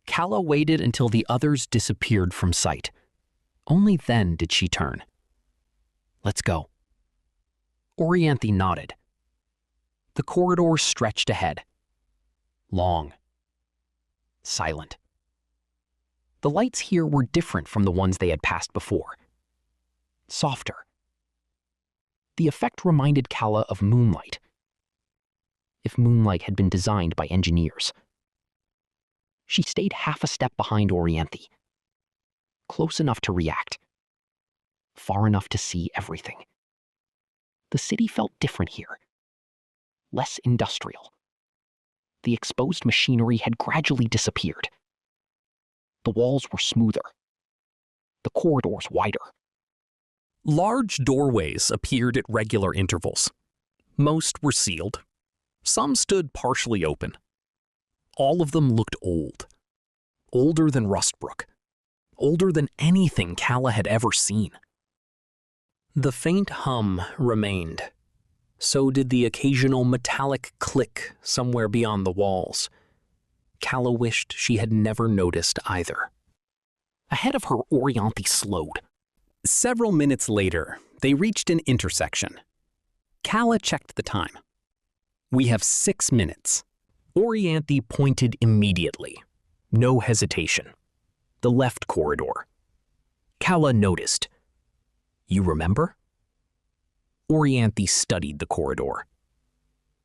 Calla waited until the others disappeared from sight. Only then did she turn. "Let's go." Orianthi nodded. The corridor stretched ahead. Long. Silent. The lights here were different from the ones they had passed before. Softer. The effect reminded Calla of moonlight. If moonlight had been designed by engineers. She stayed half a step behind Orianthi. Close enough to react. Far enough to see everything. The city felt different here. Less industrial. The exposed machinery had gradually disappeared. The walls were smoother. The corridors wider. Large doorways appeared at regular intervals. Most were sealed. Some stood partially open. All of them looked old. Older than Rustbrook. Older than anything Calla had ever seen. The faint hum remained. So did the occasional metallic click somewhere beyond the walls. Calla wished she had never noticed either. Ahead of her, Orianthi slowed. Several minutes later, they reached an intersection. Calla checked the time. "We have 6 minutes." Orianthi pointed immediately. No hesitation. The left corridor. Calla noticed. "You remember?" Orianthi studied the corridor.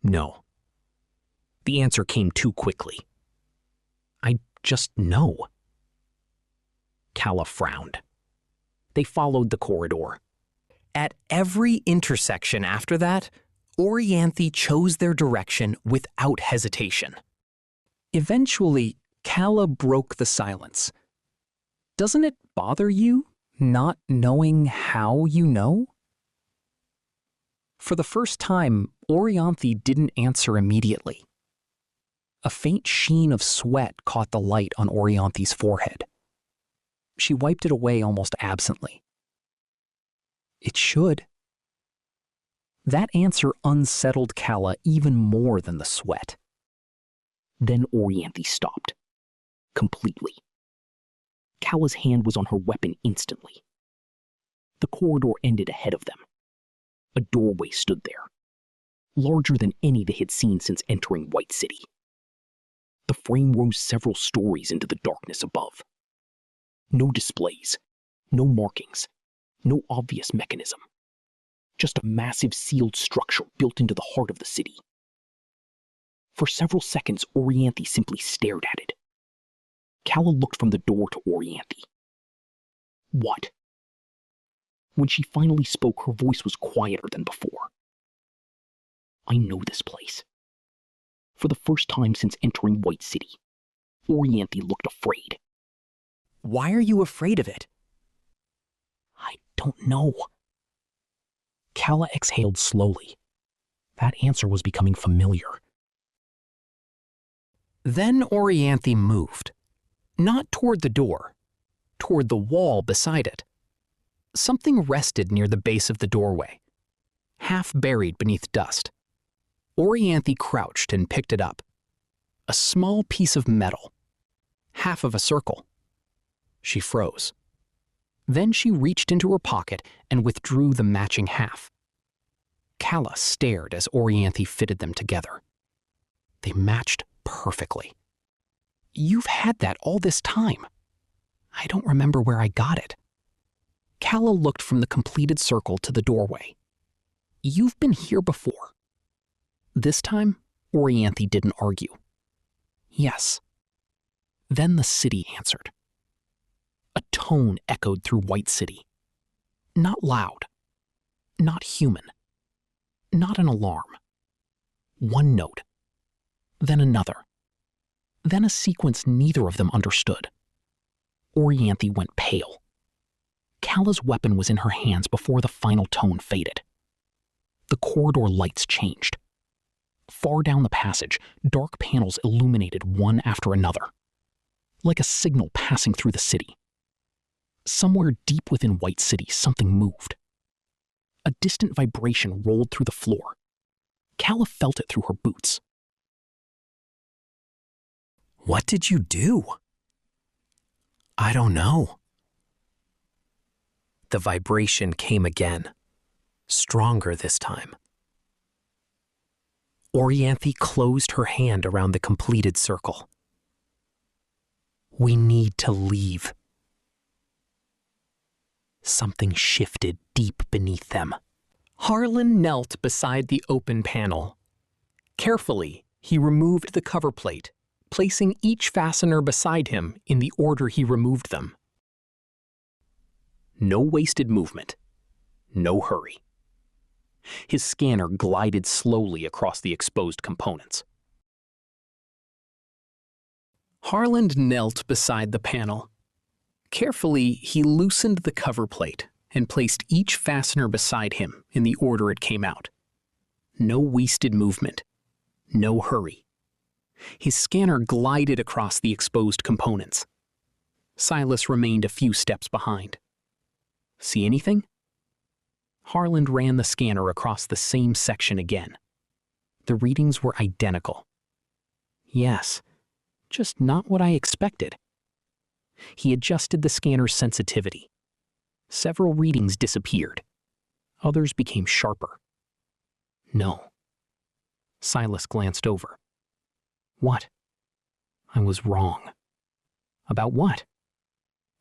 No. The answer came too quickly. "I just know." Calla frowned. They followed the corridor. At every intersection after that, Orianthi chose their direction without hesitation. Eventually, Calla broke the silence. "Doesn't it bother you, not knowing how you know?" For the first time, Orianthi didn't answer immediately. A faint sheen of sweat caught the light on Orianthi's forehead. She wiped it away almost absently. "It should." That answer unsettled Calla even more than the sweat. Then Orianthi stopped. Completely. Calla's hand was on her weapon instantly. The corridor ended ahead of them. A doorway stood there, larger than any they had seen since entering White City. The frame rose several stories into the darkness above. No displays, no markings, no obvious mechanism. Just a massive sealed structure built into the heart of the city. For several seconds, Orianthi simply stared at it. Calla looked from the door to Orianthi. "What?" When she finally spoke, her voice was quieter than before. "I know this place." For the first time since entering White City, Orianthi looked afraid. "Why are you afraid of it?" "I don't know." Calla exhaled slowly. That answer was becoming familiar. Then Orianthi moved. Not toward the door, toward the wall beside it. Something rested near the base of the doorway, half buried beneath dust. Orianthi crouched and picked it up. A small piece of metal, half of a circle. She froze. Then she reached into her pocket and withdrew the matching half. Calla stared as Orianthi fitted them together. They matched perfectly. "You've had that all this time." "I don't remember where I got it." Calla looked from the completed circle to the doorway. "You've been here before." This time, Orianthi didn't argue. "Yes." Then the city answered. A tone echoed through White City. Not loud. Not human. Not an alarm. One note. Then another. Then a sequence neither of them understood. Orianthi went pale. Calla's weapon was in her hands before the final tone faded. The corridor lights changed. Far down the passage, dark panels illuminated one after another, like a signal passing through the city. Somewhere deep within White City, something moved. A distant vibration rolled through the floor. Calla felt it through her boots. "What did you do?" I don't know. The vibration came again, stronger this time. Orianthi closed her hand around the completed circle. We need to leave. Something shifted deep beneath them. Harland knelt beside the open panel. Carefully, he removed the cover plate, placing each fastener beside him in the order he removed them. No wasted movement. No hurry. His scanner glided slowly across the exposed components. Harland knelt beside the panel. Carefully, he loosened the cover plate and placed each fastener beside him in the order it came out. No wasted movement. No hurry. His scanner glided across the exposed components. Silas remained a few steps behind. See anything? Harland ran the scanner across the same section again. The readings were identical. Yes, just not what I expected. He adjusted the scanner's sensitivity. Several readings disappeared. Others became sharper. No. Silas glanced over. What? I was wrong. About what?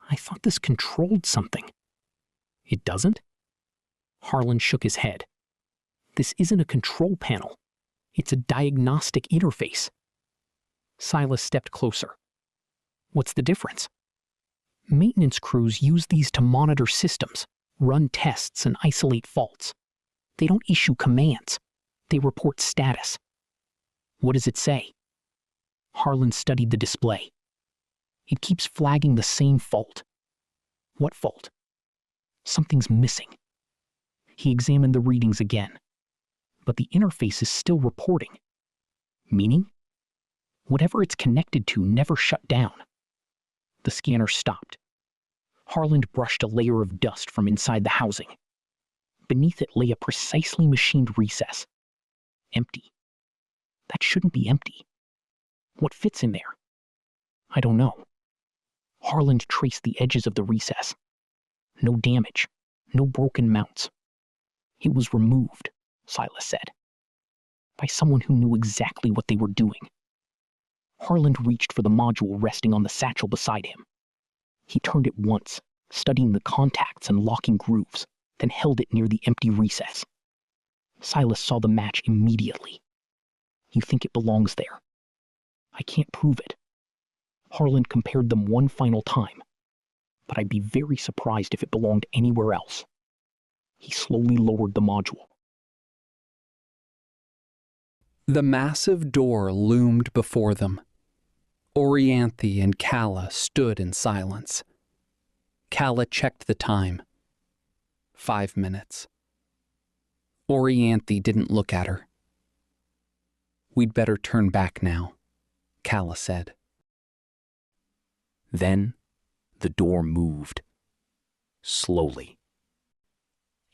I thought this controlled something. It doesn't? Harland shook his head. This isn't a control panel. It's a diagnostic interface. Silas stepped closer. What's the difference? Maintenance crews use these to monitor systems, run tests, and isolate faults. They don't issue commands. They report status. What does it say? Harland studied the display. It keeps flagging the same fault. What fault? Something's missing. He examined the readings again. But the interface is still reporting. Meaning? Whatever it's connected to never shut down. The scanner stopped. Harland brushed a layer of dust from inside the housing. Beneath it lay a precisely machined recess. Empty. That shouldn't be empty. What fits in there? I don't know. Harland traced the edges of the recess. No damage. No broken mounts. It was removed, Silas said. By someone who knew exactly what they were doing. Harland reached for the module resting on the satchel beside him. He turned it once, studying the contacts and locking grooves, then held it near the empty recess. Silas saw the match immediately. You think it belongs there? I can't prove it. Harland compared them one final time, but I'd be very surprised if it belonged anywhere else. He slowly lowered the module. The massive door loomed before them. Orianthi and Calla stood in silence. Calla checked the time. 5 minutes. Orianthi didn't look at her. We'd better turn back now, Calla said. Then the door moved. Slowly.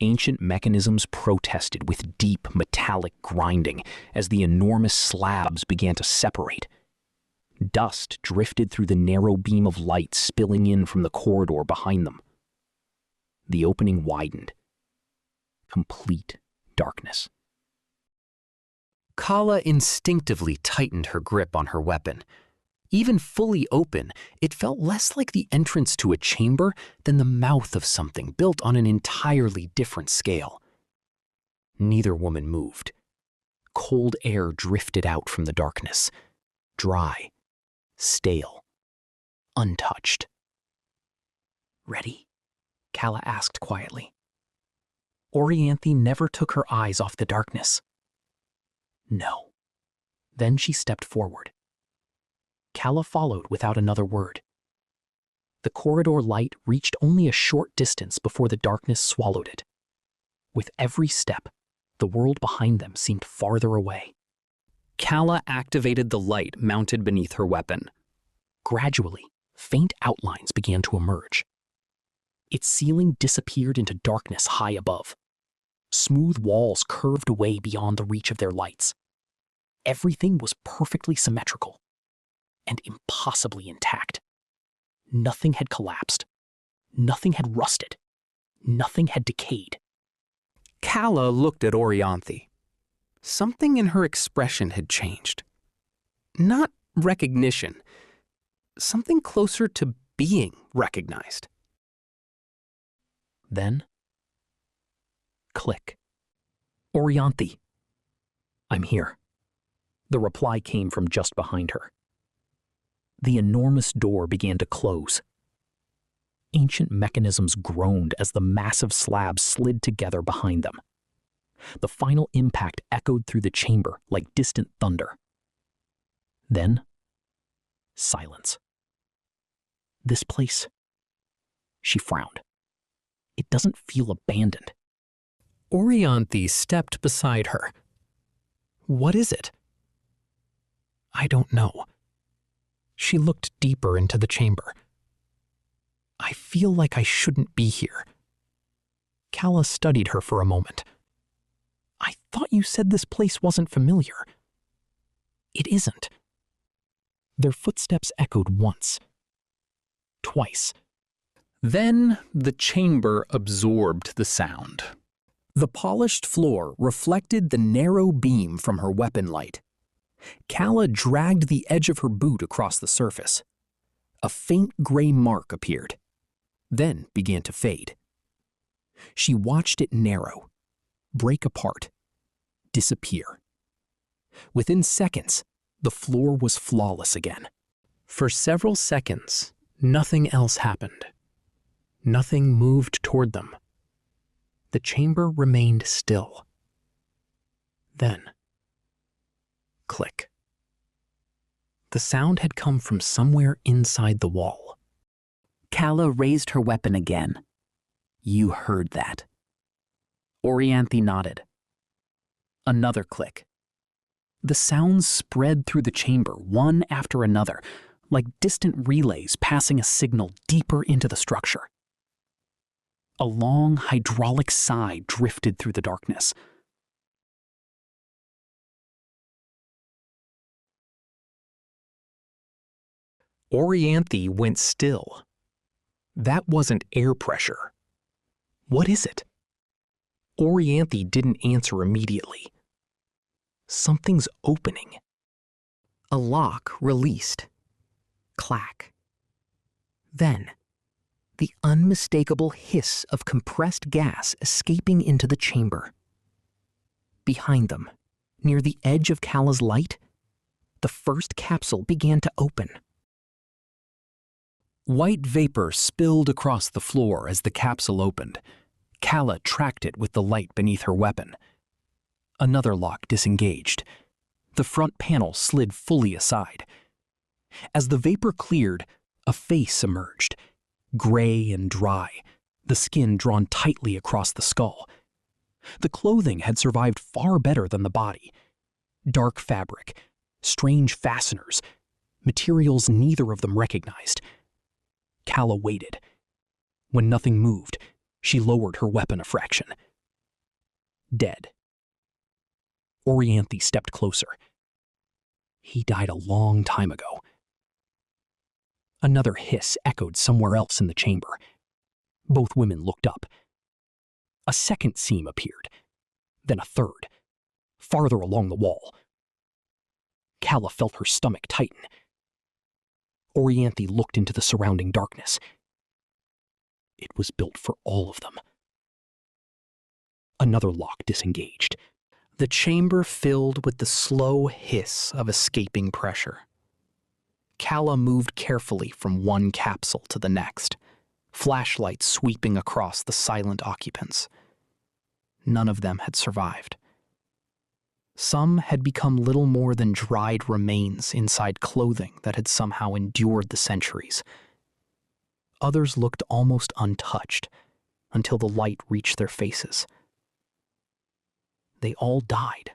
Ancient mechanisms protested with deep metallic grinding as the enormous slabs began to separate. Dust drifted through the narrow beam of light spilling in from the corridor behind them. The opening widened. Complete darkness. Calla instinctively tightened her grip on her weapon. Even fully open, it felt less like the entrance to a chamber than the mouth of something built on an entirely different scale. Neither woman moved. Cold air drifted out from the darkness, dry, stale, untouched. Ready? Calla asked quietly. Orianthi never took her eyes off the darkness. No. Then she stepped forward. Calla followed without another word. The corridor light reached only a short distance before the darkness swallowed it. With every step, the world behind them seemed farther away. Calla activated the light mounted beneath her weapon. Gradually, faint outlines began to emerge. Its ceiling disappeared into darkness high above. Smooth walls curved away beyond the reach of their lights. Everything was perfectly symmetrical and impossibly intact. Nothing had collapsed. Nothing had rusted. Nothing had decayed. Calla looked at Orianthi. Something in her expression had changed. Not recognition. Something closer to being recognized. Then, click. Orianthi. I'm here. The reply came from just behind her. The enormous door began to close. Ancient mechanisms groaned as the massive slabs slid together behind them. The final impact echoed through the chamber like distant thunder. Then, silence. This place, she frowned. It doesn't feel abandoned. Orianthi stepped beside her. What is it? I don't know. She looked deeper into the chamber. I feel like I shouldn't be here. Calla studied her for a moment. I thought you said this place wasn't familiar. It isn't. Their footsteps echoed once. Twice. Then the chamber absorbed the sound. The polished floor reflected the narrow beam from her weapon light. Calla dragged the edge of her boot across the surface. A faint gray mark appeared, then began to fade. She watched it narrow, break apart, disappear. Within seconds, the floor was flawless again. For several seconds, nothing else happened. Nothing moved toward them. The chamber remained still. Then, click. The sound had come from somewhere inside the wall. Calla raised her weapon again. You heard that. Orianthi nodded. Another click. The sounds spread through the chamber, one after another, like distant relays passing a signal deeper into the structure. A long hydraulic sigh drifted through the darkness. Orianthi went still. That wasn't air pressure. What is it? Orianthi didn't answer immediately. Something's opening. A lock released. Clack. Then, the unmistakable hiss of compressed gas escaping into the chamber. Behind them, near the edge of Calla's light, the first capsule began to open. White vapor spilled across the floor as the capsule opened. Calla tracked it with the light beneath her weapon. Another lock disengaged. The front panel slid fully aside. As the vapor cleared, a face emerged, gray and dry, the skin drawn tightly across the skull. The clothing had survived far better than the body. Dark fabric, strange fasteners, materials neither of them recognized. Calla waited. When nothing moved, she lowered her weapon a fraction. Dead. Orianthi stepped closer. He died a long time ago. Another hiss echoed somewhere else in the chamber. Both women looked up. A second seam appeared, then a third, farther along the wall. Calla felt her stomach tighten. Orianthi looked into the surrounding darkness. It was built for all of them. Another lock disengaged. The chamber filled with the slow hiss of escaping pressure. Calla moved carefully from one capsule to the next, flashlights sweeping across the silent occupants. None of them had survived. Some had become little more than dried remains inside clothing that had somehow endured the centuries. Others looked almost untouched until the light reached their faces. They all died.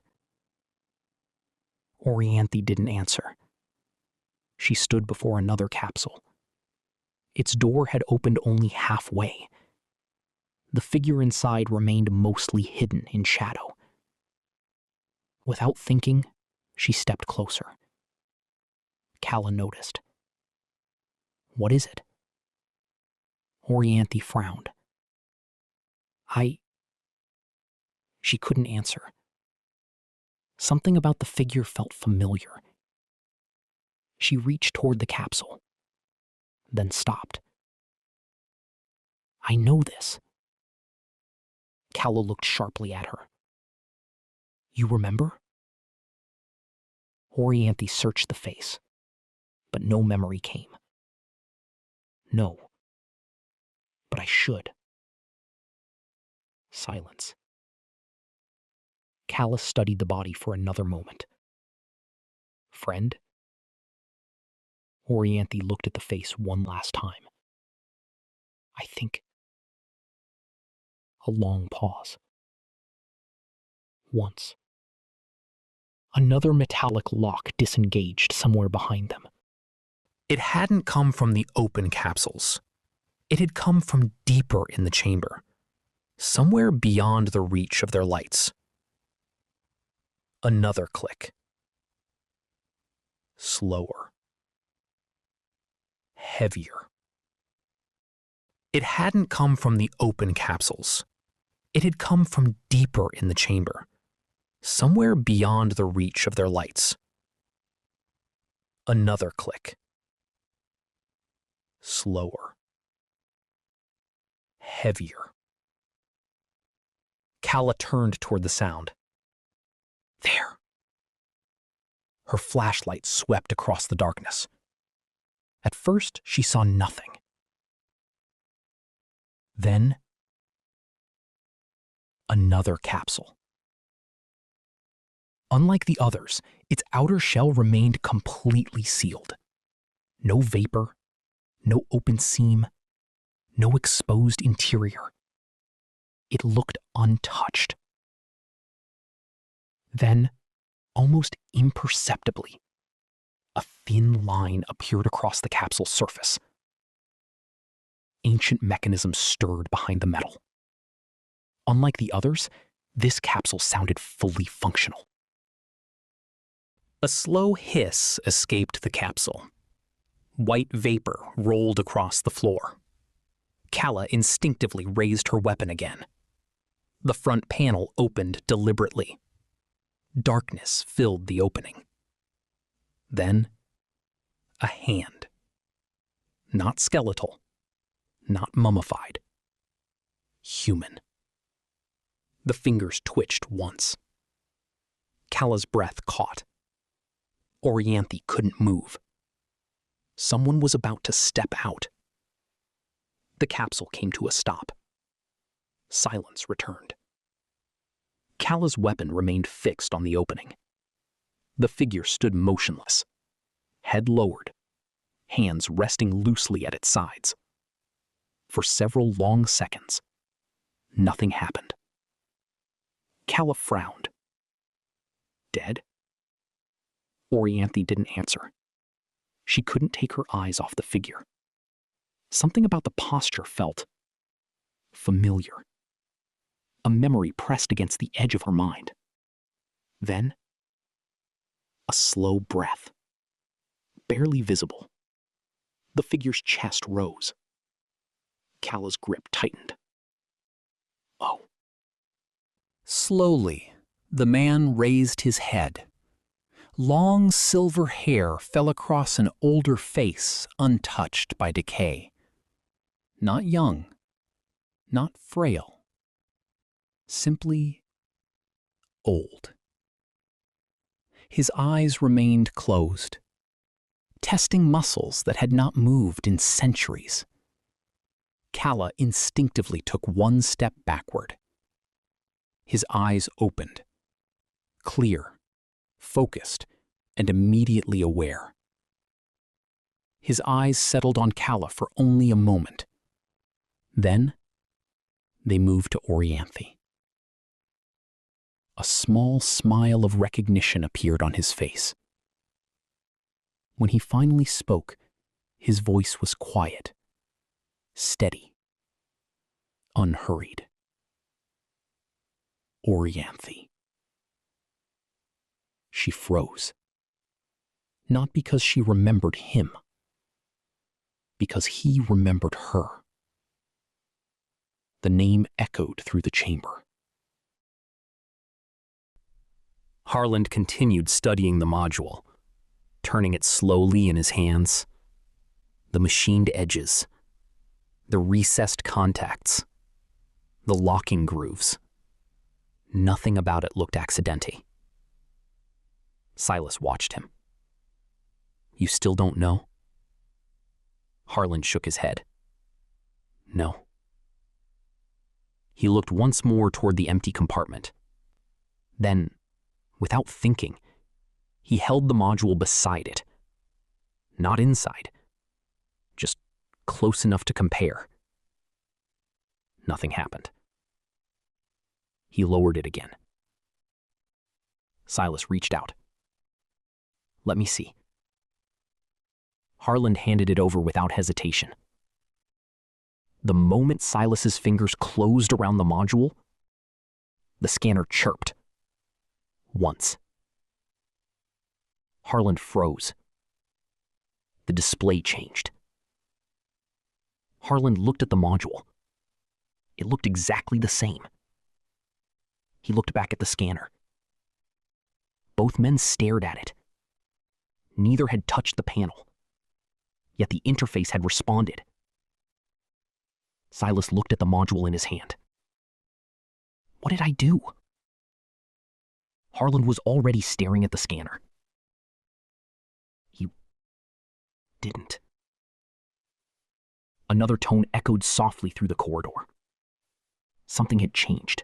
Orianthi didn't answer. She stood before another capsule. Its door had opened only halfway. The figure inside remained mostly hidden in shadow. Without thinking, she stepped closer. Calla noticed. What is it? Orianthi frowned. She couldn't answer. Something about the figure felt familiar. She reached toward the capsule, then stopped. I know this. Calla looked sharply at her. You remember? Orianthi searched the face, but no memory came. No. But I should. Silence. Calla studied the body for another moment. Friend? Orianthi looked at the face one last time. I think. A long pause. Once. Another metallic lock disengaged somewhere behind them. It hadn't come from the open capsules. It had come from deeper in the chamber, somewhere beyond the reach of their lights. Another click. Slower. Heavier. It hadn't come from the open capsules. It had come from deeper in the chamber, somewhere beyond the reach of their lights. Another click. Slower. Heavier. Calla turned toward the sound. There. Her flashlight swept across the darkness. At first, she saw nothing. Then, another capsule. Unlike the others, its outer shell remained completely sealed. No vapor, no open seam, no exposed interior. It looked untouched. Then, almost imperceptibly, a thin line appeared across the capsule's surface. Ancient mechanisms stirred behind the metal. Unlike the others, this capsule sounded fully functional. A slow hiss escaped the capsule. White vapor rolled across the floor. Calla instinctively raised her weapon again. The front panel opened deliberately. Darkness filled the opening. Then, a hand. Not skeletal, not mummified. Human. The fingers twitched once. Calla's breath caught. Orianthi couldn't move. Someone was about to step out. The capsule came to a stop. Silence returned. Calla's weapon remained fixed on the opening. The figure stood motionless, head lowered, hands resting loosely at its sides. For several long seconds, nothing happened. Calla frowned. Dead? Orianthi didn't answer. She couldn't take her eyes off the figure. Something about the posture felt familiar. A memory pressed against the edge of her mind. Then, a slow breath. Barely visible. The figure's chest rose. Calla's grip tightened. Oh. Slowly, the man raised his head. Long silver hair fell across an older face untouched by decay. Not young, not frail. Simply old. His eyes remained closed, testing muscles that had not moved in centuries. Calla instinctively took one step backward. His eyes opened, clear, focused, and immediately aware. His eyes settled on Calla for only a moment. Then, they moved to Orianthi. A small smile of recognition appeared on his face. When he finally spoke, his voice was quiet, steady, unhurried. Orianthi. She froze. Not because she remembered him, because he remembered her. The name echoed through the chamber. Harland continued studying the module, turning it slowly in his hands. The machined edges, the recessed contacts, the locking grooves. Nothing about it looked accidental. Silas watched him. You still don't know? Harland shook his head. No. He looked once more toward the empty compartment. Then, without thinking, he held the module beside it. Not inside, just close enough to compare. Nothing happened. He lowered it again. Silas reached out. Let me see. Harland handed it over without hesitation. The moment Silas's fingers closed around the module, the scanner chirped. Once. Harland froze. The display changed. Harland looked at the module. It looked exactly the same. He looked back at the scanner. Both men stared at it. Neither had touched the panel. Yet the interface had responded. Silas looked at the module in his hand. What did I do? Harland was already staring at the scanner. He didn't. Another tone echoed softly through the corridor. Something had changed.